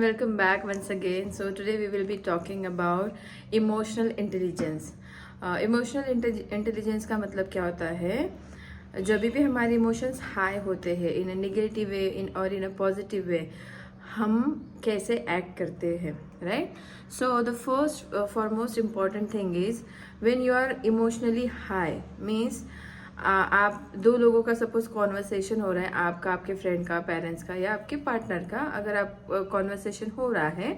Welcome back once again. So today we will be talking about emotional intelligence. Emotional intelligence का मतलब क्या होता है? जब भी हमारे इमोशंस हाई होते हैं इन अ नेगेटिव वे और इन अ पॉजिटिव वे, हम कैसे एक्ट करते हैं, right? So the first foremost important thing is when you are emotionally high means आप दो लोगों का सपोज कॉन्वर्सेशन हो रहा है, आपका, आपके फ्रेंड का, पेरेंट्स का या आपके पार्टनर का, अगर आप कॉन्वर्सेशन हो रहा है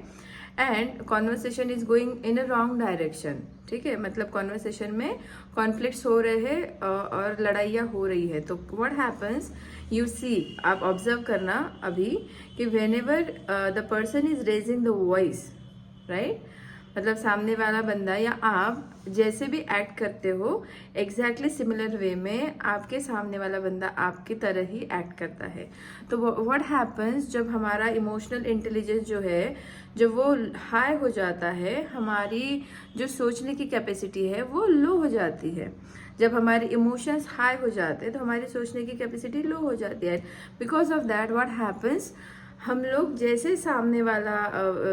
and conversation is going in a wrong direction, ठीक है, मतलब कॉन्वर्सेशन में कॉन्फ्लिक्ट्स हो रहे हैं और लड़ाइयाँ हो रही है, तो व्हाट हैपन्स यू सी, आप ऑब्जर्व करना अभी कि when ever the person is raising the voice, right, मतलब सामने वाला बंदा या आप जैसे भी एक्ट करते हो एग्जैक्टली सिमिलर वे में आपके सामने वाला बंदा आपकी तरह ही एक्ट करता है। तो व्हाट हैपन्स जब हमारा इमोशनल इंटेलिजेंस जो है जब वो हाई हो जाता है, हमारी जो सोचने की कैपेसिटी है वो लो हो जाती है। जब हमारे इमोशंस हाई हो जाते हैं तो हमारी सोचने की कैपेसिटी लो हो जाती है। Because of that what happens, हम लोग जैसे सामने वाला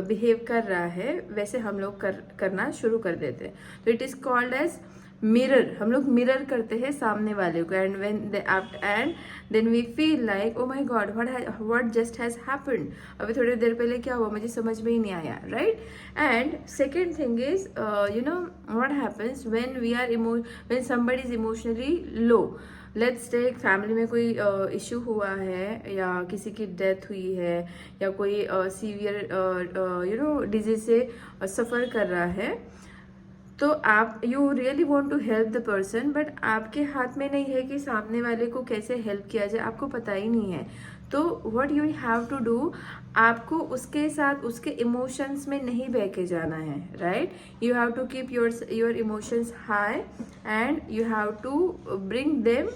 बिहेव कर रहा है वैसे हम लोग करना शुरू कर देते हैं। तो it is called as mirror, हम लोग मिरर करते हैं सामने वाले को and then we feel like oh my god what just has happened, अभी थोड़ी देर पहले क्या हुआ मुझे समझ में ही नहीं आया, right? And second thing is you know what happens when we are when somebody is emotionally low. Let's take family में कोई इश्यू हुआ है या किसी की डेथ हुई है या कोई सीवियर डिजीज से सफ़र कर रहा है, तो आप you really want to help the person, but आपके हाथ में नहीं है कि सामने वाले को कैसे हेल्प किया जाए, आपको पता ही नहीं है। तो what you have to do, आपको उसके साथ उसके इमोशंस में नहीं बह के जाना है, right? You have to keep your emotions high and you have to bring them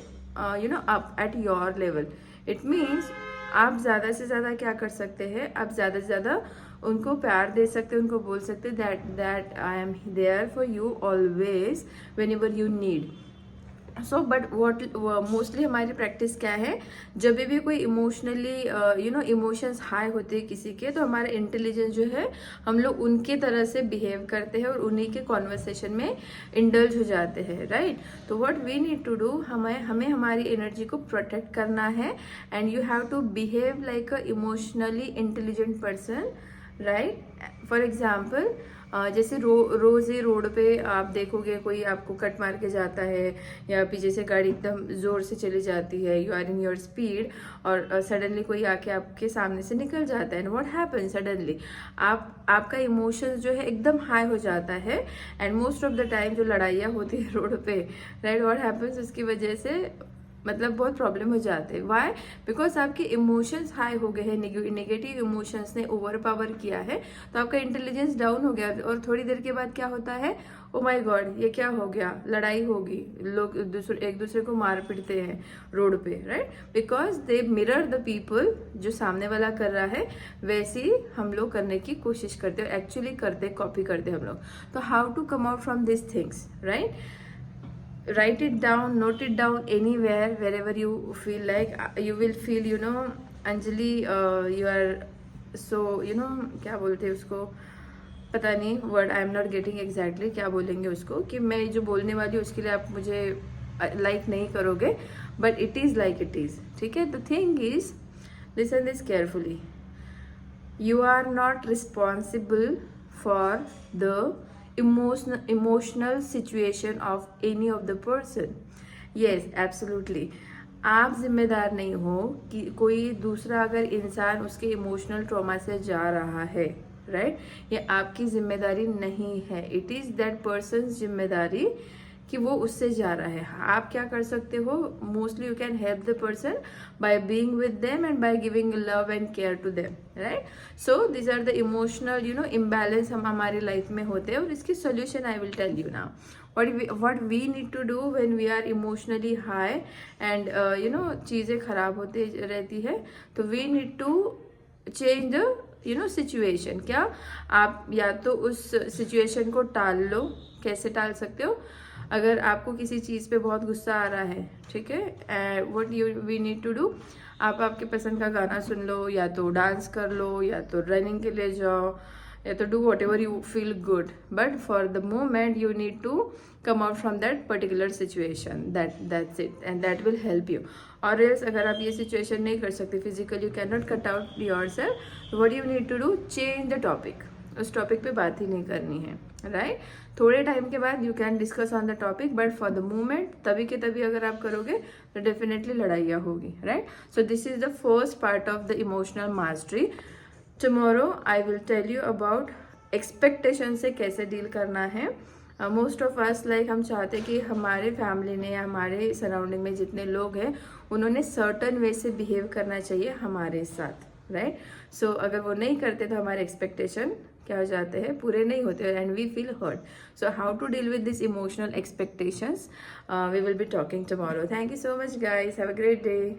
up at your level. It means आप ज़्यादा से ज़्यादा क्या कर सकते हैं, आप ज़्यादा से ज़्यादा उनको प्यार दे सकते हैं, उनको बोल सकते हैं that I am there for you always whenever you need. So but what mostly हमारी प्रैक्टिस क्या है, जब भी कोई इमोशनली इमोशंस हाई होते हैं किसी के, तो हमारा इंटेलिजेंस जो है हम लोग उनके तरह से बिहेव करते हैं और उन्हीं के कॉन्वर्सेशन में इंडल्ज हो जाते हैं, राइट? तो what we need to do, हमें हमारी एनर्जी को प्रोटेक्ट करना है and you have to behave like a emotionally intelligent person, right? For example जैसे रोज ही रोड पे आप देखोगे कोई आपको कट मार के जाता है या पीछे से गाड़ी एकदम जोर से चली जाती है, you are in your speed और सडनली कोई आके आपके सामने से निकल जाता है एंड व्हाट हैपन, सडनली आपका इमोशंस जो है एकदम हाई हो जाता है and most of the time जो लड़ाइयाँ होती है रोड पे, राइट, व्हाट हैपन्स उसकी वजह से मतलब बहुत प्रॉब्लम हो जाते हैं। वाई? बिकॉज आपके इमोशंस हाई हो गए हैं, नेगेटिव इमोशंस ने ओवर पावर किया है, तो आपका इंटेलिजेंस डाउन हो गया और थोड़ी देर के बाद क्या होता है, ओ माय गॉड ये क्या हो गया, लड़ाई होगी, लोग एक दूसरे को मार पीटते हैं रोड पे, right? Because they mirror the people, जो सामने वाला कर रहा है वैसे ही हम लोग करने की कोशिश करते हैं, एक्चुअली करते, कॉपी करते हम लोग। तो how to come out from this things, right? Write it down, note it down anywhere, wherever you feel like, you will feel, Anjali, you are so, क्या बोलते हैं उसको, पता नहीं word, I am not getting exactly क्या बोलेंगे उसको, कि मैं जो बोलने वाली हूँ उसके लिए आप मुझे लाइक नहीं करोगे, but it is like it is, ठीक है? The thing is, listen this carefully, you are not responsible for the emotional situation of any of the person. Yes, absolutely. आप जिम्मेदार नहीं हो कि कोई दूसरा अगर इंसान उसके इमोशनल ट्रॉमा से जा रहा है, राइट? ये आपकी जिम्मेदारी नहीं है, इट इज़ दैट पर्सन जिम्मेदारी कि वो उससे जा रहा है। आप क्या कर सकते हो, mostly you can help the person by being with them and by giving love and care to them, right? So this are the emotional imbalance हम हमारी लाइफ में होते हैं और इसकी solution I will tell you now. what we need to do when we are emotionally high and चीज़ें खराब होती रहती है, तो we need to change the situation. क्या आप या तो उस सिचुएशन को टाल लो, कैसे टाल सकते हो, अगर आपको किसी चीज़ पे बहुत गुस्सा आ रहा है, ठीक है, what we need to do, आप आपके पसंद का गाना सुन लो, या तो डांस कर लो, या तो रनिंग के लिए जाओ, या तो do whatever you feel good, but for the moment you need to come out from that particular situation, that's it and that will help you. और एल्स अगर आप ये सिचुएशन नहीं कर सकते physically, you can not cut out yourself, what you need to do, change the topic. उस topic पे बात ही नहीं करनी है, राइट? थोड़े टाइम के बाद you can discuss on the topic, but for the moment तभी के तभी अगर आप करोगे तो डेफिनेटली लड़ाइयाँ होगी, right? So this is the first part of the emotional mastery. Tomorrow I will tell you about expectation से कैसे डील करना है। मोस्ट ऑफ अस लाइक हम चाहते हैं कि हमारे फैमिली ने या हमारे सराउंडिंग में जितने लोग हैं उन्होंने सर्टन वे से बिहेव करना चाहिए हमारे साथ, राइट? सो अगर वो नहीं करते तो हमारे एक्सपेक्टेशन क्या हो जाते हैं, पूरे नहीं होते, and we feel hurt. So how to deal with this emotional expectations we will be talking tomorrow. Thank you so much guys, have a great day.